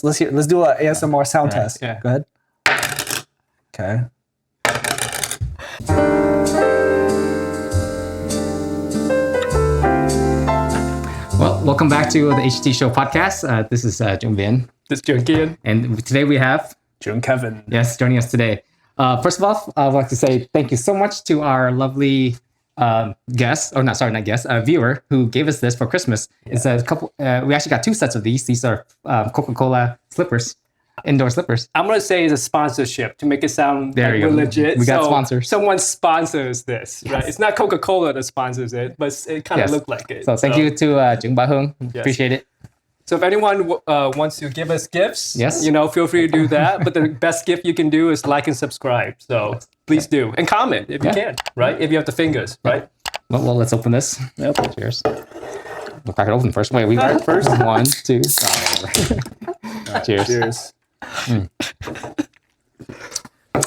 let's do a ASMR sound test. Yeah. Go ahead. Okay. Well, welcome back to the HT Show podcast. This is Jung Bin, This is Jung Kian. and today we have June Kevin. joining us today. First of all, I would like to say thank you so much to our lovely viewer who gave us this for Christmas. Yeah. It's a couple. We actually got 2 sets of these. These are Coca-Cola slippers, indoor slippers. I'm gonna say it's a sponsorship to make it sound There like you we're go. legit. We got sponsors. Someone sponsors this, right? It's not Coca-Cola that sponsors it, but it kind of Yes. looked like it. So thank you to Jung Ba-hung. Yes. Appreciate it. So if anyone wants to give us gifts, Yes. feel free to do that. But the best gift you can do is like and subscribe. So please do, and comment if you can, right? If you have the fingers, right? Well, let's open this. Yep. Cheers. We'll crack it open first. Wait, we got it first. 1, 2. Cheers. Cheers.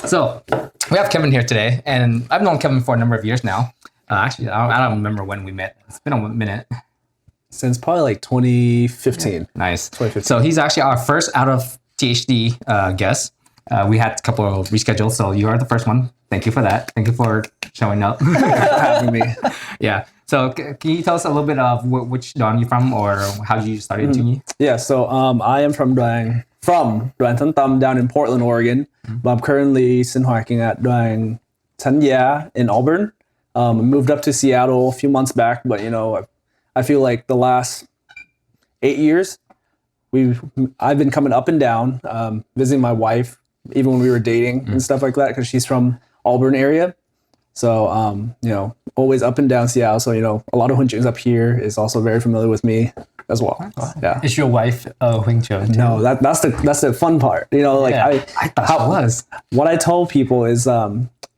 So we have Kevin here today, and I've known Kevin for a number of years now. Actually, I don't remember when we met. It's been a minute. Since probably like 2015. Nice. 2015. So he's actually our first out of THD guest. We had a couple of rescheduled, so you are the first one. Thank you for that. Thank you for showing up. Having me. Yeah. So can you tell us a little bit of which Don you're from, or how you started in Tunyi? Yeah, so I am from Đoàn Thanh Tâm down in Portland, Oregon, but I'm currently sinh at Đoàn Thanh Gia in Auburn. I moved up to Seattle a few months back, but I feel like the last 8 years, I've been coming up and down, visiting my wife, even when we were dating and stuff like that, because she's from Auburn area. So, always up and down Seattle. So, a lot of Hunchings up here is also very familiar with me as well. Yeah. Is your wife Huing Chun? No, that's the fun part. Yeah. I thought it was. What I told people is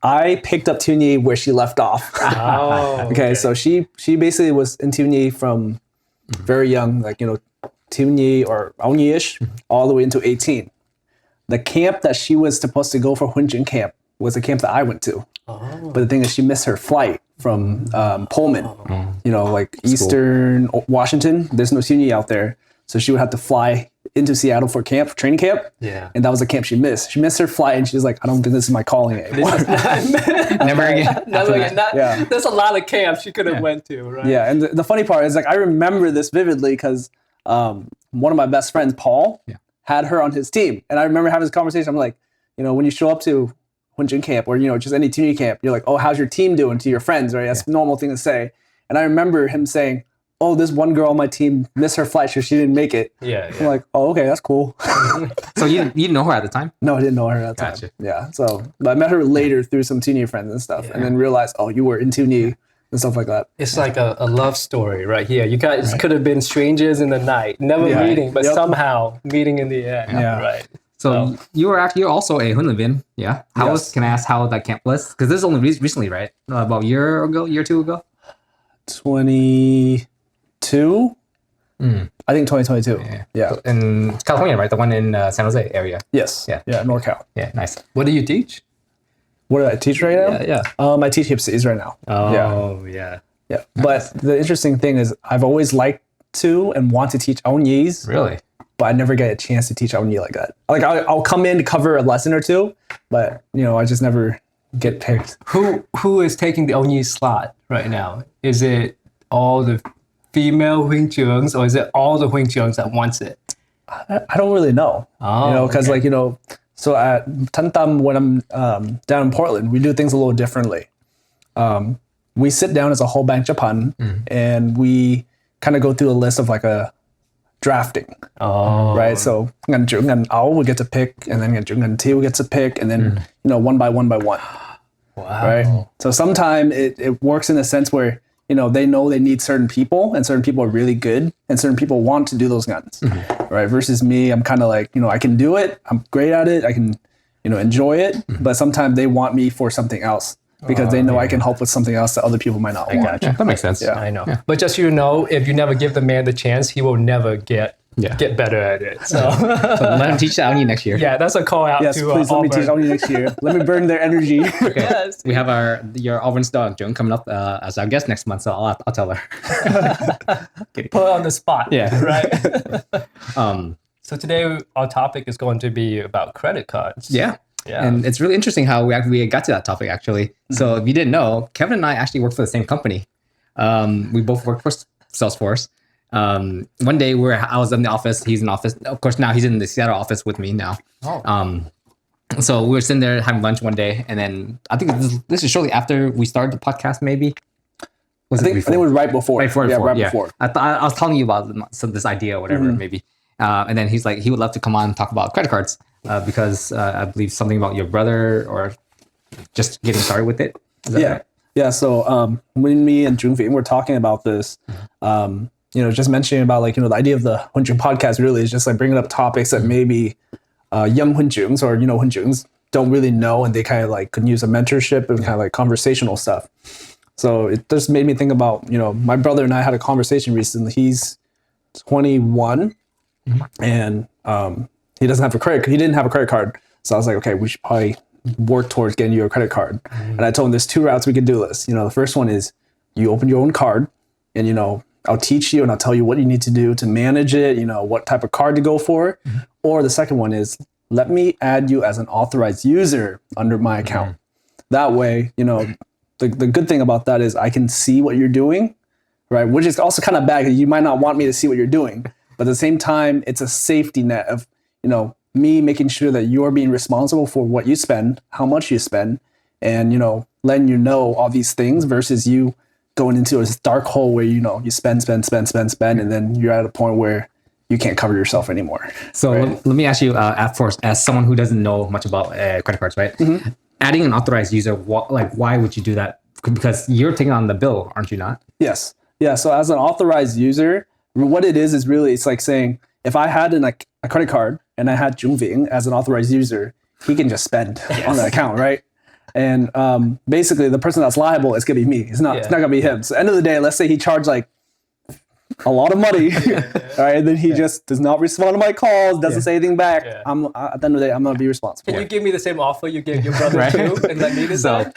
I picked up Tunyi where she left off. Oh, Okay, so she basically was in Tunyi from very young, like Tunyi or Aonyi-ish, all the way into 18. The camp that she was supposed to go for Hunching camp was the camp that I went to. But the thing is, she missed her flight from Pullman, like Eastern Washington. There's no Tunyi out there, so she would have to fly into Seattle for training camp. Yeah. And that was the camp she missed. She missed her flight, and she's like, I don't think this is my calling anymore. Never again. Never again. Yeah. There's a lot of camps she could have went to, right? Yeah, and the funny part is, like, I remember this vividly because one of my best friends, Paul, had her on his team, and I remember having this conversation. I'm like, when you show up to Hunching camp or just any Tunyi camp, you're like, oh, how's your team doing to your friends, right? That's a normal thing to say. And I remember him saying, oh, this one girl on my team missed her flight, so she didn't make it. Yeah. I'm like, oh, okay, that's cool. So you didn't know her at the time? No, I didn't know her at the time. Gotcha. Yeah, but I met her later through some Tunyi friends and stuff, and then realized, oh, you were in Tunyi and stuff like that. It's like a love story right here. You guys could have been strangers in the night, never meeting, but somehow meeting in the end. Yeah. Right. So you're also a Hunlin, yeah? Can I ask how that camp was? Because this is only recently, right? About a year or 2 ago? 22? I think 2022. Yeah. In California, right? The one in San Jose area. Yes. Yeah. Yeah, NorCal. Yeah, nice. What do you teach? What do I teach right now? Yeah. I teach Hipsies right now. Oh, yeah. Yeah. But the interesting thing is I've always liked to and want to teach Aonyis, Really? but I never get a chance to teach Aonyi like that. Like I'll come in to cover a lesson or two, but I just never get picked. Who is taking the Onyi slot right now? Is it all the female Huing Chungs, or is it all the Huing Chungs that wants it? I don't really know. Oh, because so at Thanh Tâm, when I'm down in Portland, we do things a little differently. We sit down as a whole bank Japan, and we kind of go through a list of like a drafting. Oh. Right. So Ngan Jung and Ao would get to pick, and then Ngan Jung and Tiu gets to pick, and then one by one. Wow. Right. So sometimes it works in a sense where they know they need certain people, and certain people are really good, and certain people want to do those guns. Right. Versus me, I'm kind of like I can do it. I'm great at it. I can enjoy it, but sometimes they want me for something else. Because they know I can help with something else that other people might not want. Gotcha. That makes sense. Yeah. I know. Yeah. But just so you know, if you never give the man the chance, he will never get better at it. So let him teach Aonyi next year. yeah, that's a call out Yes, to please let me teach Auburn. Aonyi next year. Let me burn their energy. Yes. We have your Auburn's dog, Jung, coming up as our guest next month, so I'll tell her. Put her on the spot. Yeah. Right. So today our topic is going to be about credit cards. Yeah. Yeah. And it's really interesting how we got to that topic, actually. So if you didn't know, Kevin and I actually work for the same company. We both work for Salesforce. One day I was in the office. He's in the office. Of course, now he's in the Seattle office with me now. Oh. So we were sitting there having lunch one day, and then I think this is shortly after we started the podcast, maybe. I think it was right before. Right before. Yeah, right before. I was telling you about this idea or whatever, maybe. And then he's like, he would love to come on and talk about credit cards because I believe something about your brother or just getting started with it. Is that right? Yeah. So when me and Jungving were talking about this, just mentioning about like, the idea of the Hunjung podcast really is just like bringing up topics that maybe young Hunjungs or, Hunjungs don't really know, and they kind of like could use a mentorship and kind of like conversational stuff. So it just made me think about, my brother and I had a conversation recently. He's 21 and he doesn't have a credit. He didn't have a credit card. So I was like, okay, we should probably work towards getting you a credit card. And I told him there's two routes we could do this. The first one is you open your own card and, I'll teach you and I'll tell you what you need to do to manage it, what type of card to go for. Or the second one is let me add you as an authorized user under my account. That way, the good thing about that is I can see what you're doing, right? Which is also kind of bad because you might not want me to see what you're doing. But at the same time, it's a safety net of, me making sure that you're being responsible for what you spend, how much you spend, and, letting you know all these things versus you going into a dark hole where, you spend, and then you're at a point where you can't cover yourself anymore. So let me ask you, as someone who doesn't know much about credit cards, right? Adding an authorized user, why would you do that? Because you're taking on the bill, aren't you not? Yes. Yeah. So as an authorized user, what it is really, it's like saying, if I had a credit card and I had Jungving as an authorized user, he can just spend on the account, right? And basically the person that's liable is gonna be me. It's not gonna be him. So at the end of the day, let's say he charged like a lot of money, right? And then he just does not respond to my calls, doesn't say anything back. I'm at the end of the day, I'm gonna be responsible. Can you give me the same offer you gave your brother too, and let me decide?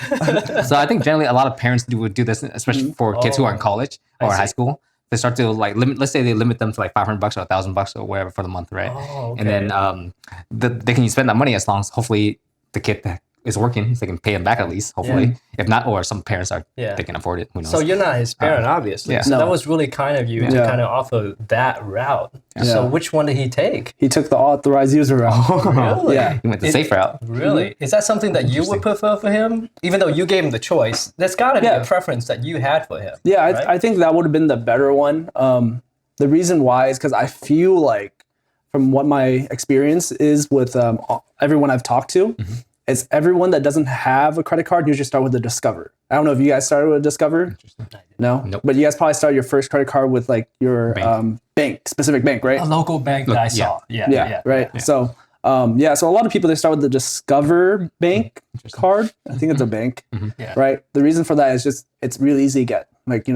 So I think generally a lot of parents would do this, especially for kids who are in college or high school. They start to like limit. Let's say they limit them to like $500 or $1,000 or whatever for the month, right? Oh, okay. And then they can spend that money as long as hopefully the kid is working, so they can pay him back at least. Hopefully, if not, or some parents they can afford it. Who knows? So you're not his parent, obviously. Yeah. So that was really kind of you to kind of offer that route. So which one did he take? He took the authorized user route. Really? Yeah. He went the safe route. Really? Is that something that you would prefer for him? Even though you gave him the choice, there's got to be a preference that you had for him. Yeah, right? I think that would have been the better one. The reason why is because I feel like, from what my experience is with everyone I've talked to, it's everyone that doesn't have a credit card usually start with a Discover. I don't know if you guys started with a Discover. No? Nope. But you guys probably started your first credit card with like your specific bank, right? A local bank that I saw. Yeah. Right. Yeah. So, so a lot of people, they start with the Discover Bank card. I think it's a bank, right? The reason for that is just, it's really easy to get. Like,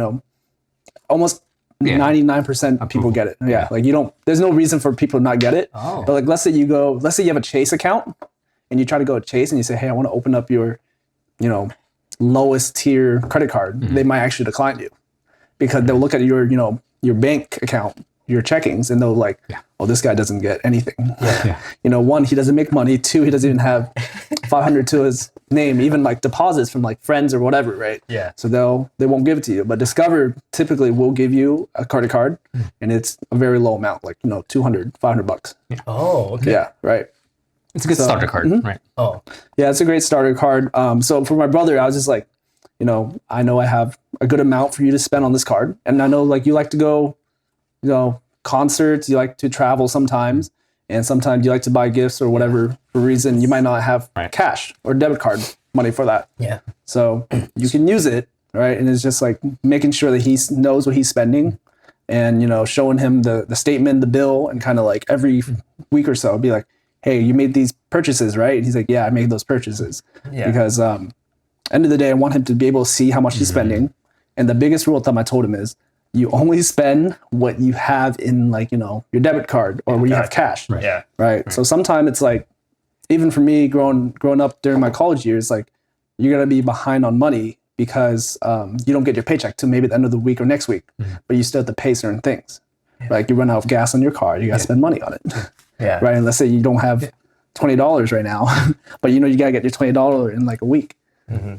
almost 99% of people get it. Yeah. Like there's no reason for people to not get it. Oh. But like, let's say you have a Chase account and you try to go to Chase and you say, hey, I want to open up your, lowest tier credit card. They might actually decline you because they'll look at your, your bank account, your checkings, and they'll like, oh, this guy doesn't get anything. One, he doesn't make money. Two, he doesn't even have 500 to his name, even like deposits from like friends or whatever, right? Yeah. So they won't give it to you. But Discover typically will give you a credit card, and it's a very low amount, like $200, $500. Oh, okay. Yeah, right. It's a good starter card, right? Oh. Yeah, it's a great starter card. So for my brother, I was just like, I know I have a good amount for you to spend on this card, and I know like you like to go, concerts, you like to travel sometimes, and sometimes you like to buy gifts or whatever for reason. You might not have cash or debit card money for that. Yeah. So you can use it, right? And it's just like making sure that he knows what he's spending, and showing him the statement, the bill, and kind of like every week or so be like, hey, you made these purchases, right? And he's like, yeah, I made those purchases. Yeah. Because end of the day, I want him to be able to see how much he's spending. And the biggest rule of thumb I told him is you only spend what you have in like, your debit card or where you have cash. Right. Yeah. Right. So sometimes it's like, even for me growing up during my college years, like you're going to be behind on money because you don't get your paycheck till maybe the end of the week or next week, but you still have to pay certain things. Like you run out of gas on your car, you got to spend money on it. Yeah. right? And let's say you don't have $20 right now, but you know you gotta get your $20 in like a week.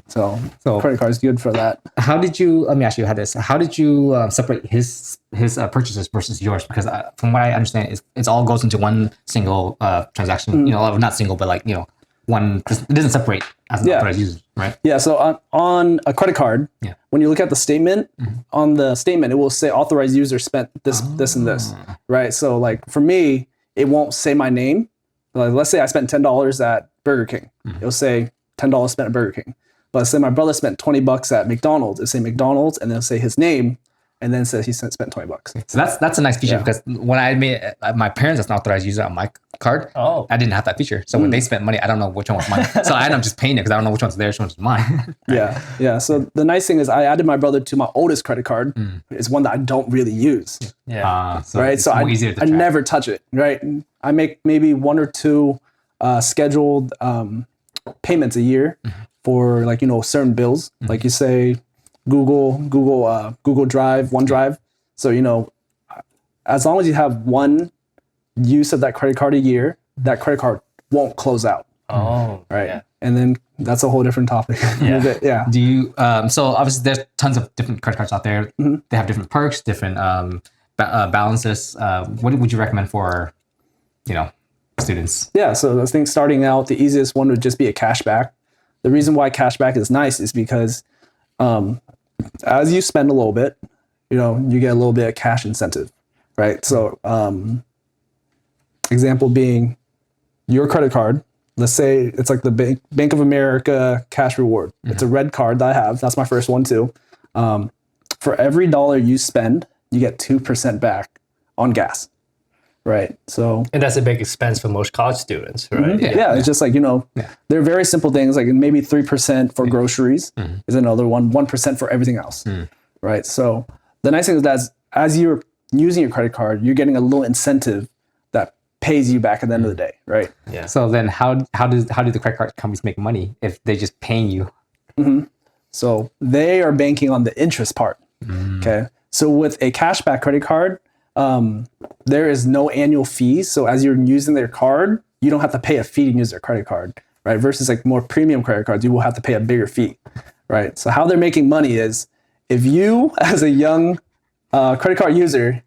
So credit card is good for that. How did you? Let me ask you how this. How did you separate his purchases versus yours? Because from what I understand, it all goes into one single transaction. You know, not single, but like one. It doesn't separate as an authorized user, right? Yeah. So on a credit card, when you look at the statement, on the statement it will say authorized user spent this, this, and this, right? So like for me, it won't say my name. Like, let's say I spent $10 at Burger King. It'll say $10 spent at Burger King. But let's say my brother spent $20 at McDonald's. It'll say McDonald's, and then it'll say his name, and then says he spent $20. So that's a nice feature because when I made my parents as an authorized user on my card, I didn't have that feature. So when they spent money, I don't know which one was mine. So I end up just paying it because I don't know which one's theirs, which one's mine. Yeah. So the nice thing is I added my brother to my oldest credit card. It's one that I don't really use. Right. So I never touch it. Right. I make maybe 1 or 2 scheduled payments a year for like certain bills, like you say Google Drive, OneDrive. So as long as you have one use of that credit card a year, that credit card won't close out. Right. And then that's a whole different topic. Do you? So obviously there's tons of different credit cards out there. They have different perks, different balances. What would you recommend for students? Yeah, so I think starting out, the easiest one would just be a cashback. The reason why cashback is nice is because as you spend a little bit, you get a little bit of cash incentive, right? So example being your credit card, let's say it's like the Bank of America cash reward. It's a red card that I have. That's my first one too. For every $1 you spend, you get 2% back on gas. Right. So, and that's a big expense for most college students, right? Yeah. It's just like, they're very simple things, like maybe 3% for groceries is another one, 1% for everything else. Right. So the nice thing is that as you're using your credit card, you're getting a little incentive that pays you back at the end of the day. Right. Yeah. So then how do the credit card companies make money if they just paying you? So they are banking on the interest part. Okay. So with a cashback credit card, there is no annual fees. So as you're using their card, you don't have to pay a fee to use their credit card, right? Versus like more premium credit cards, you will have to pay a bigger fee, right? So how they're making money is if you, as a young credit card user,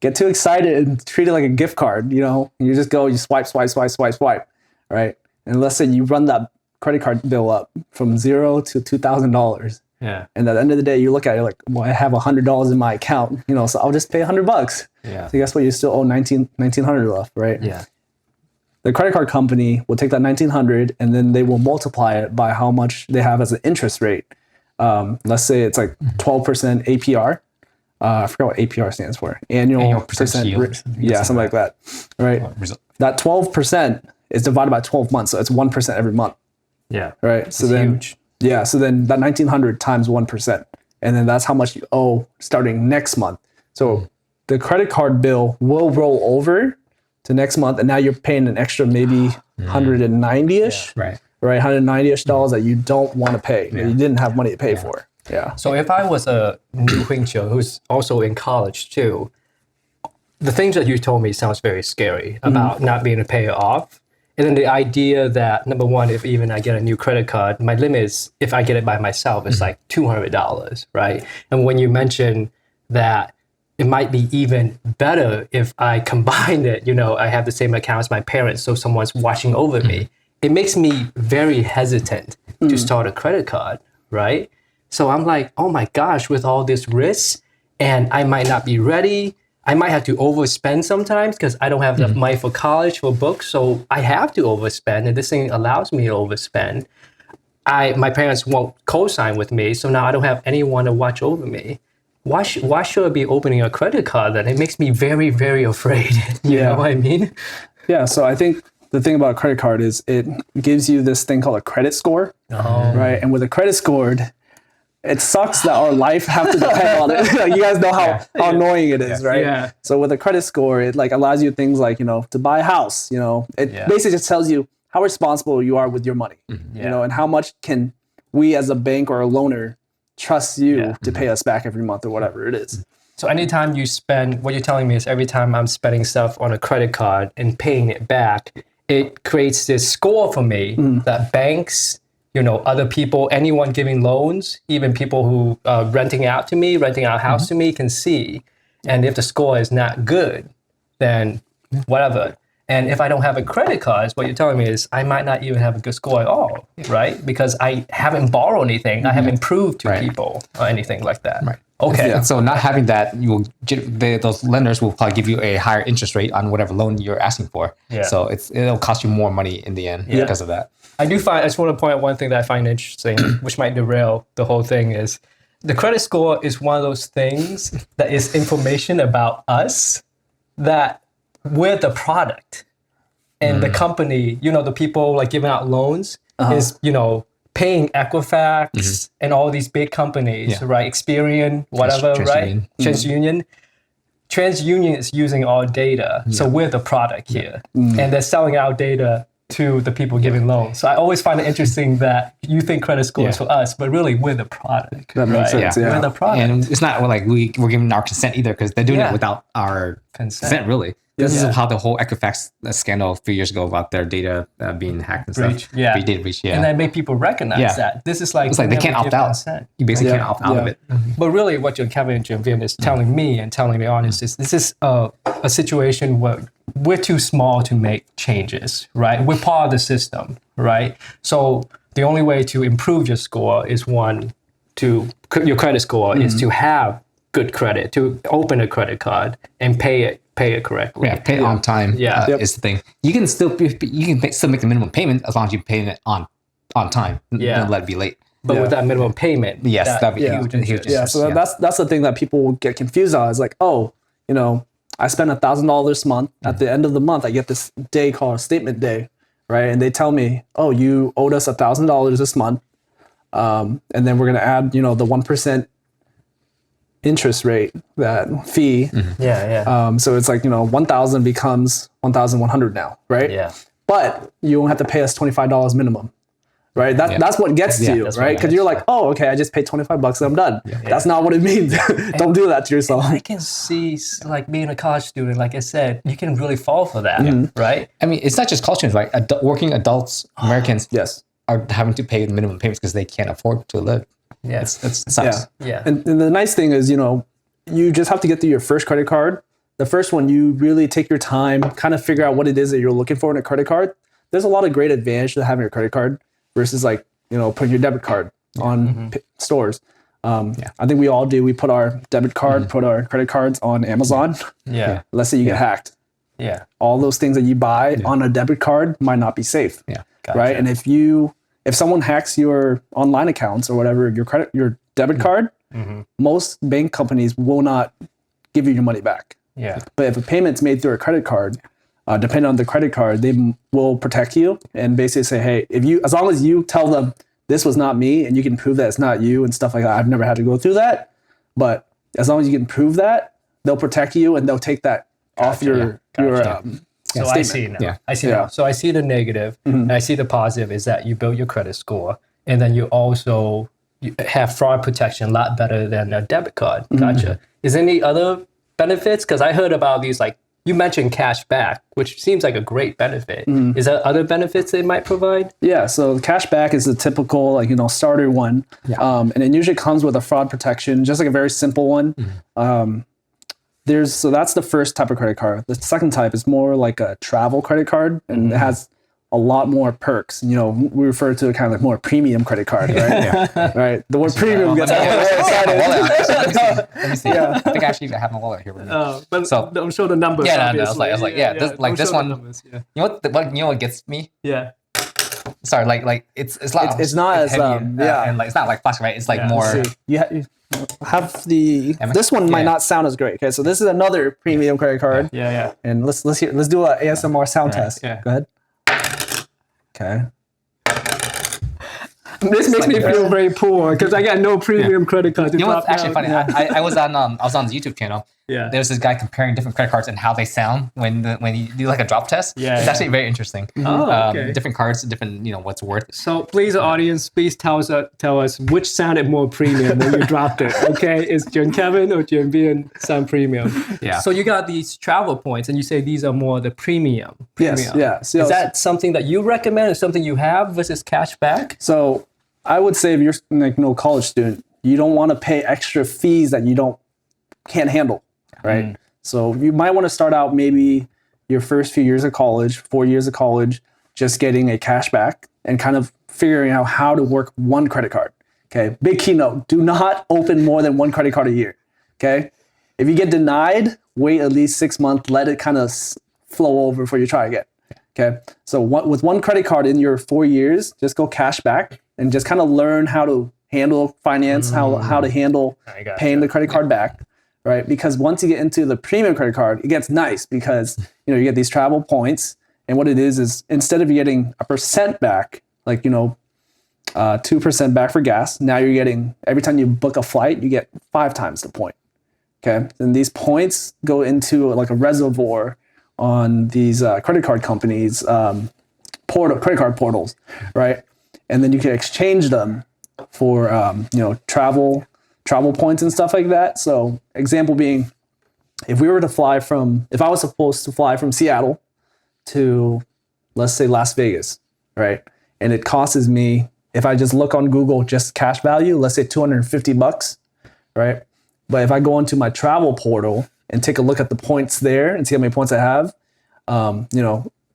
get too excited and treat it like a gift card, you just go, you swipe, right? And let's say you run that credit card bill up from $0 to $2,000. Yeah. And at the end of the day, you look at it like, well, I have $100 in my account, so I'll just pay $100. Yeah. So guess what? You still owe $1,900 left, right? Yeah. The credit card company will take that $1,900 and then they will multiply it by how much they have as an interest rate. Let's say it's like 12% APR. I forgot what APR stands for. Annual percent yield. Something like that. Right. That 12% is divided by 12 months, so it's 1% every month. Yeah. Right. So then huge. Yeah, so then that 1,900 times 1%, and then that's how much you owe starting next month. So the credit card bill will roll over to next month, and now you're paying an extra maybe 190-ish, Right. $190-ish that you don't want to pay, that you didn't have money to pay for. Yeah. So if I was a new Huicheng who's also in college too, the things that you told me sounds very scary about not being able to pay it off. And then the idea that, number one, if even I get a new credit card, my limit is, if I get it by myself, it's like $200, right? And when you mention that it might be even better if I combine it, I have the same account as my parents, so someone's watching over me, it makes me very hesitant to start a credit card, right? So I'm like, oh my gosh, with all this risk, and I might not be ready. I might have to overspend sometimes because I don't have enough money for college, for books. So I have to overspend, and this thing allows me to overspend. My parents won't co-sign with me, so now I don't have anyone to watch over me. Why should I be opening a credit card then? It makes me very, very afraid. You know what I mean? Yeah, so I think the thing about a credit card is it gives you this thing called a credit score, right? And with a credit score, it sucks that our life have to depend on it. You guys know how annoying it is, right? Yeah. So with a credit score, it like allows you things like, to buy a house, it basically just tells you how responsible you are with your money, and how much can we as a bank or a loaner trust you to pay us back every month or whatever it is. So anytime you spend, what you're telling me is every time I'm spending stuff on a credit card and paying it back, it creates this score for me that banks, other people, anyone giving loans, even people who renting out to me, renting out a house to me can see. And if the score is not good, then whatever. And if I don't have a credit card, what you're telling me is I might not even have a good score at all, right? Because I haven't borrowed anything. I haven't proved to people or anything like that. Right. Okay. And so not having that, those lenders will probably give you a higher interest rate on whatever loan you're asking for. Yeah. So it'll cost you more money in the end because of that. I just want to point out one thing that I find interesting, which might derail the whole thing, is the credit score is one of those things that is information about us that we're the product. And the company, the people like giving out loans is, paying Equifax and all these big companies, right? Experian, whatever, right? TransUnion. TransUnion is using our data. So we're the product here. And they're selling our data to the people giving loans. So I always find it interesting that you think credit score is for us, but really we're the product. That makes sense. We're the product. And it's not like we're giving our consent either because they're doing it without our consent really. This is how the whole Equifax scandal a few years ago about their data being hacked and Breach, stuff. Data breach, And that made people recognize that. This is like... It's like they can't opt out. Consent. You basically can't opt out of it. But really what Kevin and Jim is telling me and telling the audience is this is a situation where we're too small to make changes, right? We're part of the system, right? So the only way to improve your score is your credit score is to have good credit, to open a credit card and pay it correctly. Yeah, pay it on time. Is the thing. You can still make the minimum payment as long as you pay it on time. Don't let it be late. But with that minimum payment, that'd be huge. Yeah, so that's the thing that people get confused on. Is like, I spent $1,000 this month. At the end of the month, I get this day called statement day, right? And they tell me, oh, you owed us $1,000 this month, and then we're gonna add, the 1% interest rate, that fee. So it's like 1,000 becomes 1,100 now, right? Yeah. But you won't have to pay us $25 minimum, right? That's what gets to you, right? Because you're like, oh, okay, I just paid $25 and I'm done. That's not what it means. Don't do that to yourself. I can see, like being a college student, like I said, you can really fall for that, right? I mean, it's not just college students, right? Working adults, Americans, are having to pay the minimum payments because they can't afford to live. Yeah, it sucks. And the nice thing is, you just have to get through your first credit card. The first one, you really take your time, kind of figure out what it is that you're looking for in a credit card. There's a lot of great advantage to having a credit card versus putting your debit card on stores. I think we all do. We put our debit card, put our credit cards on Amazon. Let's say you get hacked. All those things that you buy on a debit card might not be safe. Right. And if someone hacks your online accounts or whatever, your debit card, most bank companies will not give you your money back. But if a payment's made through a credit card, depending on the credit card, they will protect you and basically say, hey, as long as you tell them this was not me and you can prove that it's not you and stuff like that. I've never had to go through that, but as long as you can prove that, they'll protect you and they'll take that off your So I see now. I see now. So I see the negative, and I see the positive is that you build your credit score, and then you also have fraud protection a lot better than a debit card. Gotcha. Is there any other benefits? Because I heard about these, like you mentioned cash back, which seems like a great benefit. Is there other benefits they might provide? Yeah, so cash back is the typical starter one. And it usually comes with a fraud protection, just like a very simple one. So that's the first type of credit card. The second type is more like a travel credit card, and it has a lot more perks. We refer to it kind of like more premium credit card, right? Right. The word premium gets excited. Let me see. I think I actually have my wallet here with me. But so don't show the numbers. I was like, this one. Numbers, You know what gets me? Sorry, like it's not. It's not as heavy, and like it's not like plastic, right? It's like more. You have this one might not sound as great. Okay, so this is another premium credit card. And let's do an ASMR sound test. Go ahead. Okay. This makes me feel very poor because I got no premium credit card to You know what's drop actually down. funny? I was on the YouTube channel. Yeah. There's this guy comparing different credit cards and how they sound when you do like a drop test. Yeah, It's yeah. actually very interesting. Oh, okay. Different cards, different what's worth. So please, audience, please tell us which sounded more premium when you dropped it. Okay, is John Kevin or John Bian sound premium? Yeah. So you got these travel points, and you say these are more the premium. Yes, yeah. So, Is that something that you recommend? Is something you have versus cash back? so I would say if you're like no college student, you don't want to pay extra fees that you can't handle, right? So you might want to start out maybe your first few years of college, 4 years of college, just getting a cash back and kind of figuring out how to work one credit card. Okay, big keynote: do not open more than one credit card a year. Okay, if you get denied, wait at least 6 months, let it kind of flow over before you try again. Okay, so with one credit card in your 4 years, just go cash back and just kind of learn how to handle finance, how to handle gotcha. paying the credit card back, right? Because once you get into the premium credit card, it gets nice because you get these travel points, and what it is instead of getting a percent back, like 2% back for gas, now you're getting every time you book a flight, you get 5 times the point. Okay, and these points go into like a reservoir on these credit card companies, credit card portals, right? And then you can exchange them for travel points and stuff like that. So example being, if I was supposed to fly from Seattle to, let's say, Las Vegas, right? And it costs me, if I just look on Google, just cash value, let's say $250, right? But if I go into my travel portal and take a look at the points there and see how many points I have,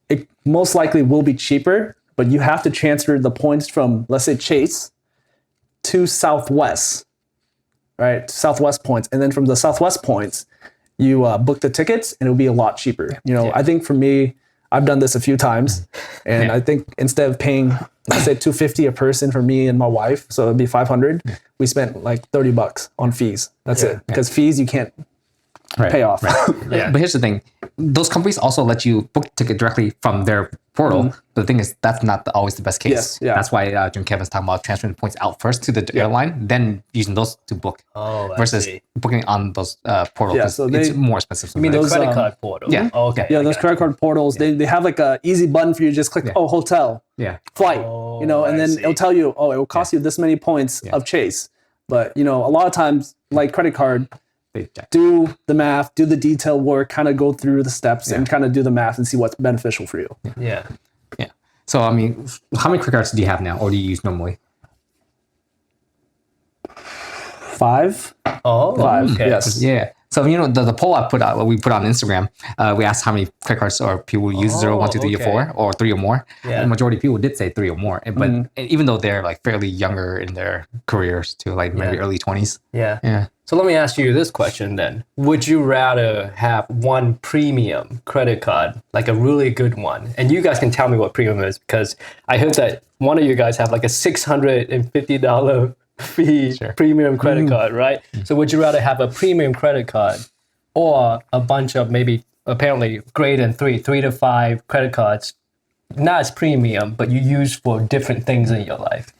it most likely will be cheaper, but you have to transfer the points from, let's say, Chase to Southwest, right? Southwest points. And then from the Southwest points, you book the tickets and it'll be a lot cheaper. I think for me, I've done this a few times, and I think instead of paying, let's say, $250 a person for me and my wife, so it'd be $500, we spent like $30 on fees. That's it. Because fees you can't pay off. But here's the thing: those companies also let you book the ticket directly from their portal. But the thing is, that's not always the best case. Yes, yeah. That's why John Kevin's talking about transferring the points out first to the airline, then using those to book. Oh, I versus see. booking on those portals. Yeah, 'cause so it's they- more expensive. You mean the sometimes. credit card portal? Yeah. Oh, okay. Yeah, those credit card portals, they have like a easy button for you to just click, hotel, Yeah. flight, I and then see. it'll tell you, it will cost you this many points of Chase. But, a lot of times, like credit card, They check. do the math, do the detailed work, kind of go through the steps and kind of do the math and see what's beneficial for you. Yeah. Yeah. So I mean, how many credit cards do you have now, or do you use normally? 5? Oh, 5, okay. yes. Yeah. So the poll we put on Instagram, we asked how many credit cards or people use 0, 1, 2, 3, okay. or 4, or 3 or more. Yeah. The majority of people did say 3 or more. But even though they're like fairly younger in their careers too, like maybe early 20s. Yeah. Yeah. So let me ask you this question then. Would you rather have one premium credit card, like a really good one? And you guys can tell me what premium is, because I heard that one of you guys have like a $650 fee premium credit card, right? So would you rather have a premium credit card or a bunch of maybe apparently greater than 3 to 5 credit cards, not as premium, but you use for different things in your life?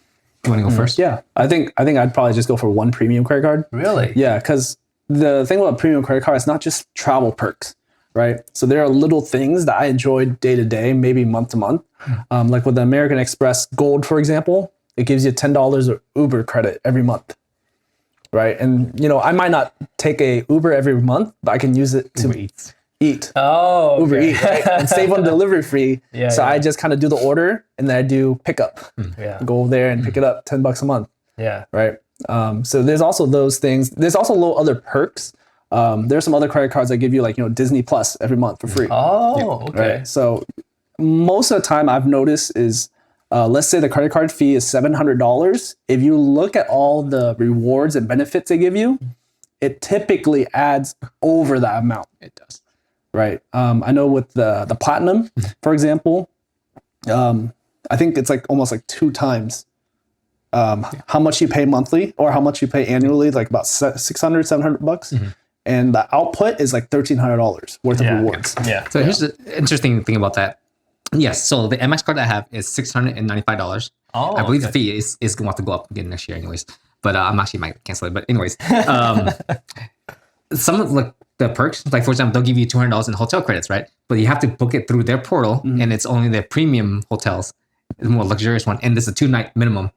You want to go first? Yeah, I think I'd probably just go for one premium credit card. Really? Yeah, because the thing about premium credit card is not just travel perks, right? So there are little things that I enjoyed day to day, maybe month to month. Like with the American Express Gold, for example, it gives you $10 of Uber credit every month, right? And I might not take a Uber every month, but I can use it to eat. Oh, Uber okay. Eat, right? And save on delivery fee. So yeah. I just kind of do the order and then I do pickup. Yeah. Go over there and pick it up, $10 a month. Yeah. Right. So there's also those things. There's also little other perks. There's some other credit cards that give you like, Disney Plus every month for free. Oh, okay. Right. So most of the time I've noticed is, let's say the credit card fee is $700. If you look at all the rewards and benefits they give you, it typically adds over that amount. It does. Right. I know with the platinum, for example, I think it's like almost like 2 times how much you pay monthly or how much you pay annually, like about $600-700. And the output is like $1,300 worth of rewards. Yeah. So here's the interesting thing about that. Yes, so the MX card I have is $695. Oh, I believe okay. the fee is going to have to go up again next year, anyways. But I'm actually might cancel it. But anyways, some of like the perks, like for example, they'll give you $200 in hotel credits, right? But you have to book it through their portal, and it's only their premium hotels, the more luxurious one, and this is a 2-night minimum.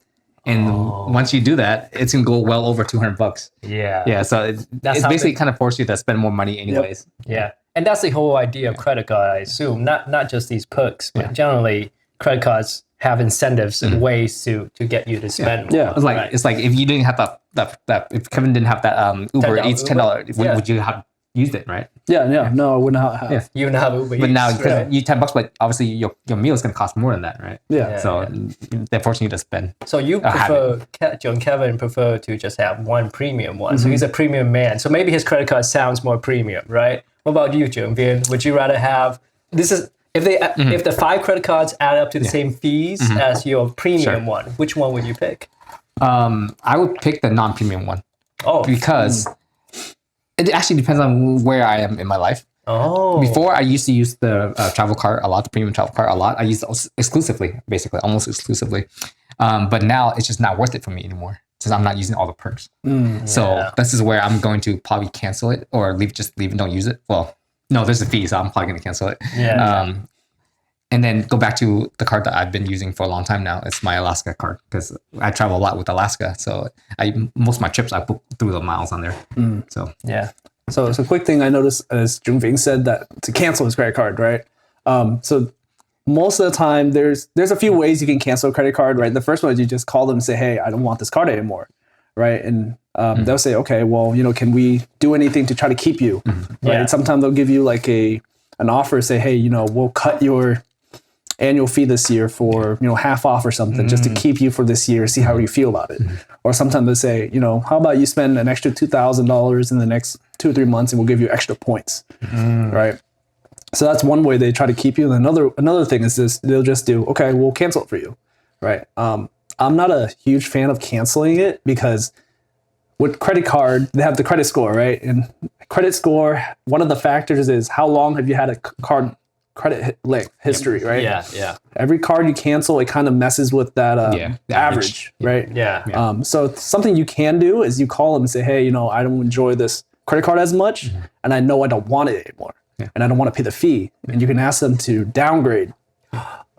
And once you do that, it's gonna go well over $200. Yeah. Yeah, so it's how basically they- kind of force you to spend more money anyways. Yeah. And that's the whole idea of credit card, I assume. Not just these perks, but generally credit cards have incentives and ways to get you to spend more. Yeah. It's like if you didn't have that if Kevin didn't have that Uber $10 Eats $10, Yeah. would you have used it, right? Yeah. No, I wouldn't have. Yeah. You now have Uber But now Eats, because right? you $10, but obviously your meal is gonna cost more than that, right? Yeah. So they're forcing you to spend. So you prefer, John Kevin prefer to just have one premium one. So he's a premium man. So maybe his credit card sounds more premium, right? What about you, Jung Vian? Would you rather have, if the 5 credit cards add up to the same fees as your premium one, which one would you pick? I would pick the non-premium one Oh, because it actually depends on where I am in my life. Before, I used to use the travel card a lot, the premium travel card a lot. I used it exclusively, basically, almost exclusively. But now it's just not worth it for me anymore since I'm not using all the perks. So this is where I'm going to probably cancel it or leave it, don't use it. Well, no, there's a fee, so I'm probably going to cancel it. Yeah. And then go back to the card that I've been using for a long time now. It's my Alaska card because I travel a lot with Alaska. So most of my trips, I book through the miles on there. So yeah. So it's a quick thing I noticed, as Jung Ving said, that to cancel his credit card, right? So most of the time, there's a few ways you can cancel a credit card, right? The first one is you just call them and say, hey, I don't want this card anymore, right? And they'll say, okay, well, can we do anything to try to keep you, right? Yeah. And sometimes they'll give you like an offer, say, hey, we'll cut your annual fee this year for half off or something, just to keep you for this year, see how you feel about it. Or sometimes they say, how about you spend an extra $2,000 in the next 2 or 3 months and we'll give you extra points, right? So that's one way they try to keep you. And another thing is this: they'll just do, okay, we'll cancel it for you, right? I'm not a huge fan of canceling it because with credit card, they have the credit score, right? And credit score, one of the factors is how long have you had a credit length history, right? Yeah. Every card you cancel, it kind of messes with that the average, right? Yeah. So something you can do is you call them and say, hey, I don't enjoy this credit card as much, and I know I don't want it anymore, and I don't want to pay the fee. And you can ask them to downgrade.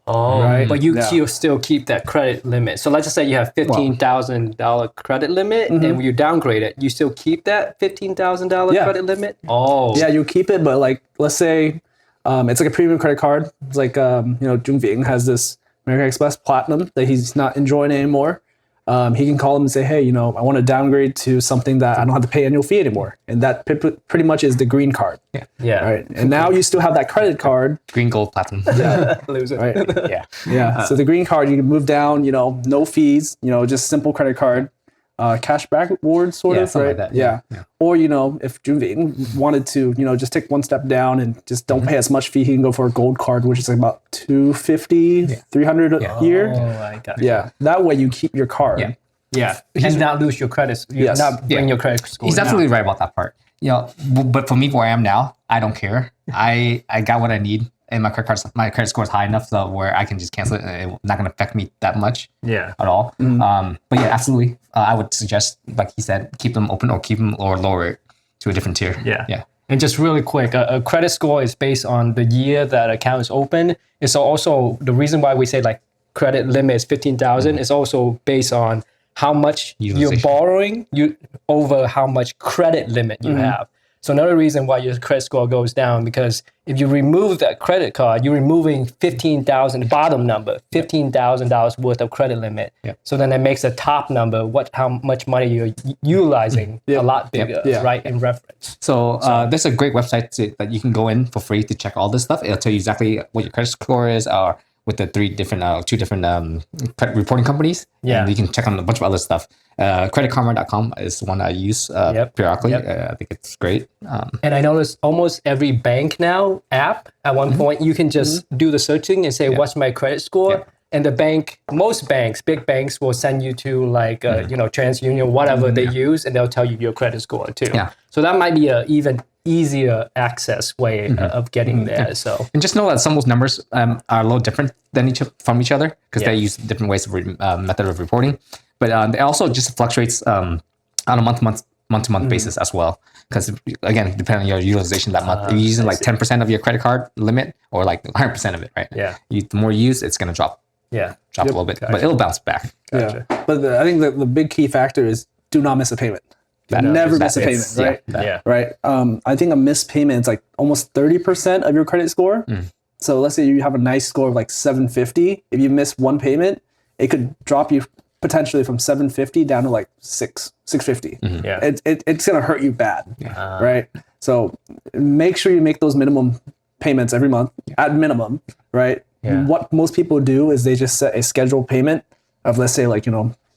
Right? But you Yeah. still keep that credit limit. So let's just say you have $15,000 credit limit, and when you downgrade it, you still keep that $15,000 Yeah. credit limit. Oh, Yeah, you keep it, but like, let's say it's like a premium credit card. It's like, Jung Ving has this American Express Platinum that he's not enjoying anymore. He can call them and say, hey, I want to downgrade to something that I don't have to pay annual fee anymore. And that pretty much is the green card. yeah. Right. And now you still have that credit card. green, gold, platinum. Loser. Right. Yeah. Yeah. So the green card, you can move down, no fees, just simple credit card, cashback reward sort Yeah, of, something right? like that. Yeah. Yeah. Or, if Jung Ving wanted to, just take one step down and just don't pay as much fee, he can go for a gold card, which is like about $250, $300 a year. Oh, I got it. Yeah. That way you keep your card. Yeah. Yeah. And not lose your credit. Yes. Not bring Yeah. your credit score He's down. absolutely right about that part. But for me, where I am now, I don't care. I got what I need, and my credit score is high enough so where I can just cancel it, and it's not going to affect me that much Yeah. at all. But yeah, absolutely, I would suggest, like he said, keep them open or lower it to a different tier. Yeah. And just really quick, a credit score is based on the year that account is open. It's also the reason why we say like credit limit is 15,000 is also based on how much you're Utilization. borrowing over how much credit limit you have. So another reason why your credit score goes down, because if you remove that credit card, you're removing 15,000, the bottom number, $15,000 worth of credit limit. Yeah. So then it makes the top number, how much money you're utilizing, a lot bigger, Yeah. right, in reference. So there's a great website that you can go in for free to check all this stuff. It'll tell you exactly what your credit score is, with the two different credit reporting companies. Yeah. And you can check on a bunch of other stuff. Creditkarma.com is the one I use periodically. I think it's great. And I noticed almost every bank now app, at one point, you can just do the searching and say, what's my credit score? Yeah. And most banks, big banks will send you to TransUnion, whatever they use, and they'll tell you your credit score too. Yeah. So that might be a even easier access way of getting there. So And just know that some of those numbers are a little different than from each other because they use different ways of method of reporting. But it also just fluctuates on a month-to-month basis as well. Because again, depending on your utilization that month, if you're using like 10% of your credit card limit or like 100% of it, right? Yeah. The more you use, it's going to drop yeah, a little bit, but it'll bounce back. Gotcha. Yeah. But I think the big key factor is do not miss a payment. Never miss a payment, right? yeah. Right. I think a missed payment is like almost 30% of your credit score. So let's say you have a nice score of like 750. If you miss one payment, it could drop you potentially from 750 down to like 650. Yeah. It's gonna hurt you bad, right? So make sure you make those minimum payments every month at minimum, right? Yeah. What most people do is they just set a scheduled payment of, let's say, like,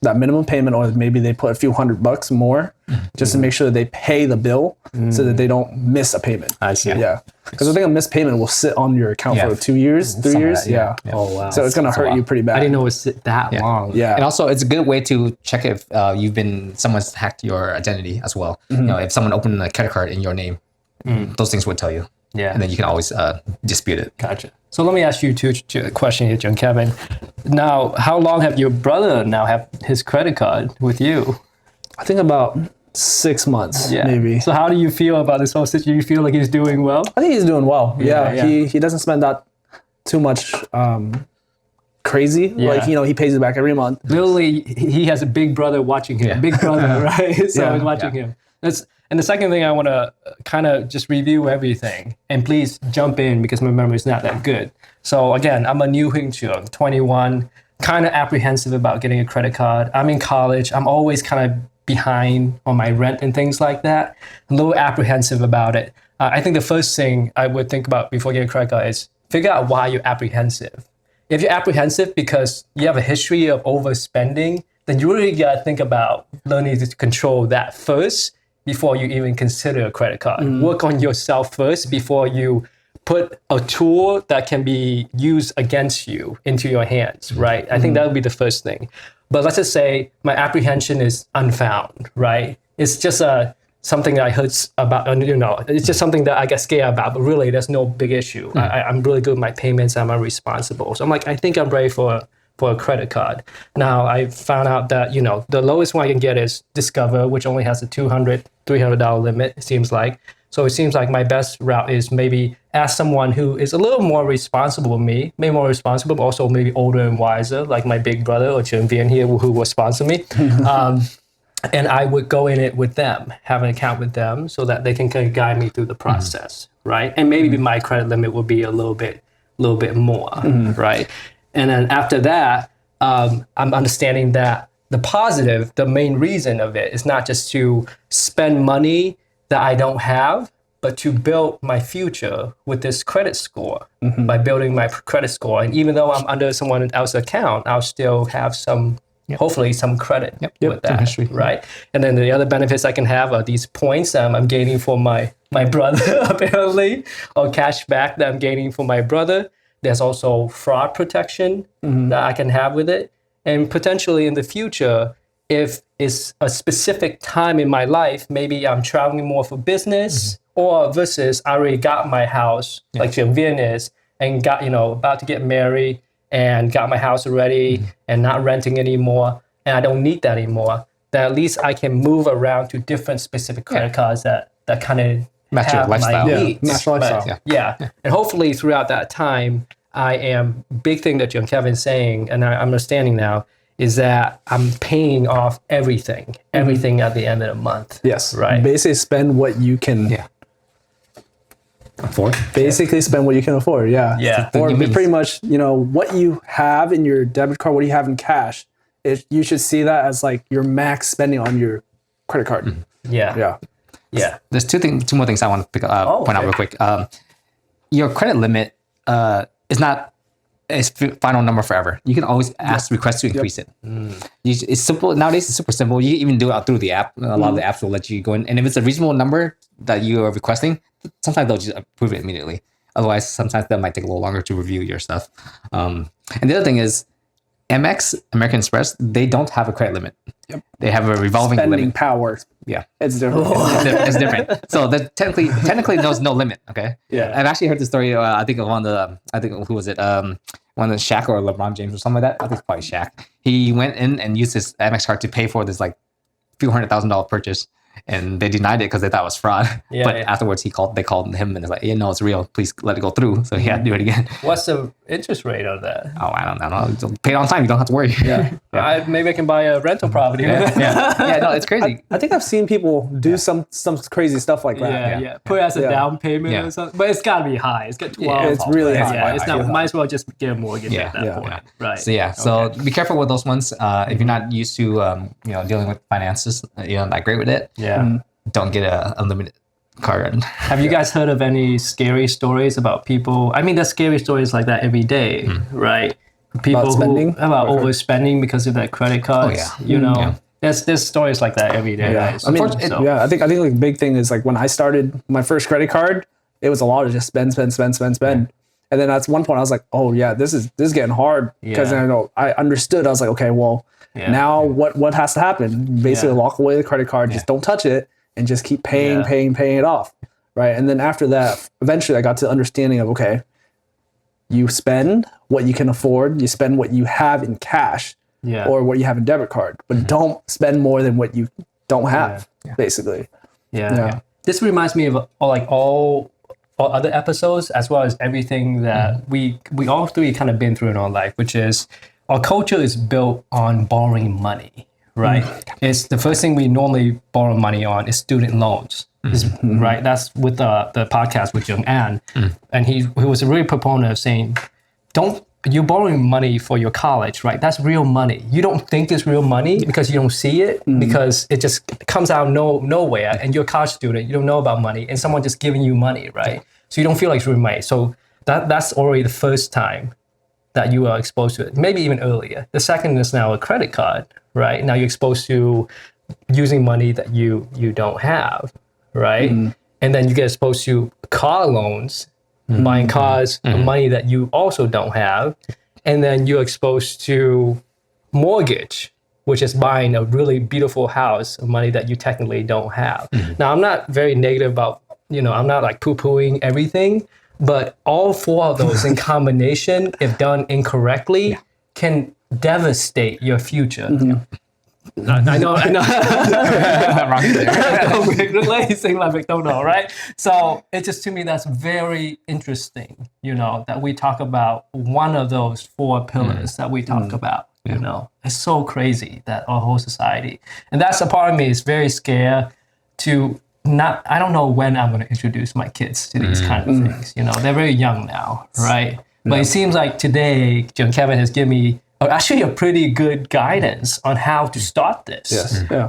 that minimum payment, or maybe they put a few $100 more just to make sure that they pay the bill so that they don't miss a payment. I see. Yeah. Because I think a missed payment will sit on your account for 2 years, 3 Some of years. that, yeah. Oh wow. So it's going to hurt you pretty bad. I didn't know it was that long. Yeah. And also, it's a good way to check if someone's hacked your identity as well. If someone opened a credit card in your name, those things would tell you. Yeah. And then you can always dispute it. Gotcha. So let me ask you two questions here, John Kevin. Now, how long have your brother now have his credit card with you? I think about 6 months, maybe. So how do you feel about this whole situation? You feel like he's doing well? I think he's doing well. Yeah, yeah. He doesn't spend that too much crazy. Yeah. Like, he pays it back every month. Literally, he has a big brother watching him. Big brother, right? So he's watching him. And the second thing, I want to kind of just review everything. And please jump in because my memory is not that good. So again, I'm a new Hing Chung, 21, kind of apprehensive about getting a credit card. I'm in college. I'm always kind of behind on my rent and things like that. A little apprehensive about it. I think the first thing I would think about before getting a credit card is figure out why you're apprehensive. If you're apprehensive because you have a history of overspending, then you really got to think about learning to control that first before you even consider a credit card. Work on yourself first before you put a tool that can be used against you into your hands, right? I think that would be the first thing. But let's just say my apprehension is unfound, right? It's just something that I heard about, it's just something that I get scared about, but really there's no big issue. I'm really good with my payments, I'm responsible. So I'm like, I think I'm ready for a credit card. Now I found out that, the lowest one I can get is Discover, which only has a $200, $300 limit, it seems like. So it seems like my best route is maybe ask someone who is a little more responsible than me, maybe more responsible, but also maybe older and wiser, like my big brother or Chen Vian here, who will sponsor me. And I would go in it with them, have an account with them so that they can kind of guide me through the process, right? And maybe my credit limit will be a little bit more, right? And then after that, I'm understanding that the main reason of it is not just to spend money that I don't have, but to build my future with this credit score by building my credit score. And even though I'm under someone else's account, I'll still have hopefully some credit with that, history. right? And then the other benefits I can have are these points I'm gaining for my brother, apparently, or cash back that I'm gaining for my brother. There's also fraud protection that I can have with it. And potentially in the future, if it's a specific time in my life, maybe I'm traveling more for business or versus I already got my house, like Chen Vian is, and got, about to get married and got my house already and not renting anymore, and I don't need that anymore, then at least I can move around to different specific credit cards that kind of Match your lifestyle. Match your lifestyle. Yeah. And hopefully throughout that time, big thing that John Kevin's saying, and I'm understanding now, is that I'm paying off everything at the end of the month. Yes. Right. Basically spend what you can afford. Basically spend what you can afford. Yeah. Yeah. Or pretty much, what you have in your debit card, what you have in cash, you should see that as like your max spending on your credit card. Yeah. Yeah. Yeah. There's two more things I want to point out real quick. Your credit limit is not a final number forever. You can always request to increase it. It's simple nowadays. It's super simple. You can even do it through the app. A lot of the apps will let you go in, and if it's a reasonable number that you are requesting, sometimes they'll just approve it immediately. Otherwise, sometimes that might take a little longer to review your stuff. And the other thing is, Amex, American Express, they don't have a credit limit. They have a revolving Spending limit. power. Yeah. It's different. It's different. So technically there's no limit. Okay. Yeah. I've actually heard the story. I think of I think who was it? One of the Shaq or LeBron James or something like that. I think it's probably Shaq. He went in and used his Amex card to pay for this like few $100,000 purchase, and they denied it because they thought it was fraud. Yeah, but yeah. afterwards, they called him and it's like, yeah, no, it's real. Please let it go through. So he had to do it again. What's the interest rate on that? Oh, I don't know. Just pay it on time. You don't have to worry. Yeah. Maybe I can buy a rental property. yeah. No, it's crazy. I think I've seen people do some crazy stuff like that. Yeah. Put it as a Yeah. down payment Yeah. or something. But it's got to be high. It's got 12. it's really Yeah, high. Yeah, it's not. Yeah. Might as well just get a mortgage Yeah. at that Yeah. point. Right. So yeah, so be careful with those ones. If you're not used to dealing with finances, you're not great with it. Yeah. Don't get a unlimited card. Have you guys heard of any scary stories about people? I mean, there's scary stories like that every day, right? People spending? about overspending because of their credit cards. yeah. You know, Yeah. there's stories like that every day. Yeah. Right? I mean, So- yeah, I think like the big thing is like when I started my first credit card, it was a lot of just spend. And then at one point I was like, oh yeah, this is getting hard because Yeah. I understood. I was like, okay, well, Yeah. now what has to happen? Basically Yeah. lock away the credit card, just don't touch it and just keep paying Yeah. it off. Right. And then after that, eventually I got to the understanding of, okay, you spend what you can afford, you spend what you have in cash Yeah. or what you have in debit card, but don't spend more than what you don't have, basically. Yeah. This reminds me of all other episodes, as well as everything that we all three kind of been through in our life, which is our culture is built on borrowing money, right? It's the first thing we normally borrow money on is student loans, right? That's with the podcast with Jung An, and he was a real proponent of saying, you're borrowing money for your college, right? That's real money. You don't think it's real money because you don't see it, because it just comes out nowhere, and you're a college student, you don't know about money, and someone just giving you money, right? So you don't feel like it's real money. So that's already the first time that you are exposed to it, maybe even earlier. The second is now a credit card, right? Now you're exposed to using money that you don't have, right? And then you get exposed to car loans, buying cars, money that you also don't have. And then you're exposed to mortgage, which is buying a really beautiful house of money that you technically don't have. Now, I'm not very negative about, I'm not like poo-pooing everything, but all four of those in combination, if done incorrectly, can devastate your future. I know. Relating like McDonald, right? So it just, to me, that's very interesting, that we talk about one of those four pillars that we talk about, It's so crazy that our whole society, and that's a part of me is very scared to I don't know when I'm going to introduce my kids to these kind of things, they're very young now, right? But it seems like today, John Kevin has given me actually a pretty good guidance on how to start this. Yes. Yeah.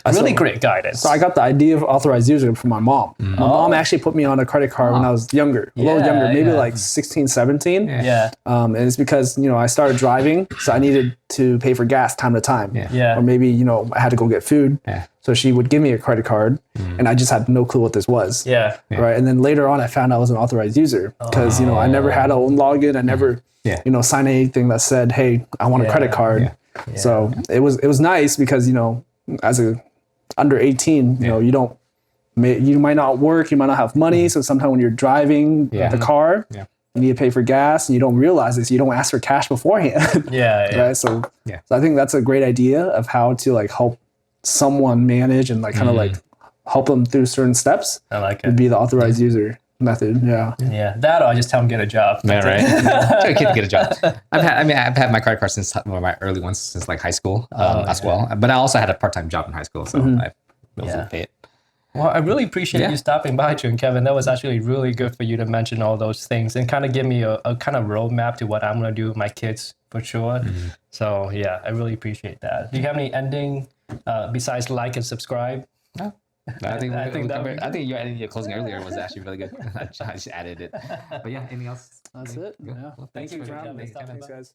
Really great guidance. So I got the idea of authorized user from my mom. My mom actually put me on a credit card when I was younger, a little younger, maybe like 16, 17. Yeah. And it's because, I started driving, so I needed to pay for gas time to time. Yeah. Or maybe, I had to go get food. Yeah. So she would give me a credit card and I just had no clue what this was. Yeah. Right. And then later on, I found out I was an authorized user because, I never had a own login. I never, signed anything that said, hey, I want a credit card. So it was nice because, as a under 18, you might not work, you might not have money. So sometimes when you're driving the car, you need to pay for gas and you don't realize this. You don't ask for cash beforehand. Yeah. Right. So I think that's a great idea of how to like help someone manage and like kind of like help them through certain steps. I like Would it. be the authorized user method. Yeah. Yeah. That or I just tell them get a job. Yeah, right. Tell your kid to get a job. I've had my credit card since one of my early ones since like high school as well. But I also had a part-time job in high school, so I was able to pay it. Well, I really appreciate you stopping by, Jun Kevin. That was actually really good for you to mention all those things and kind of give me a kind of roadmap to what I'm going to do with my kids for sure. So yeah, I really appreciate that. Do you have any ending besides like and subscribe? No. I think your ending, your closing earlier was actually really good. I just added it. But yeah, anything else? That's it. Good. Yeah. Well, Thank you for for having me. Kevin. Thanks, guys.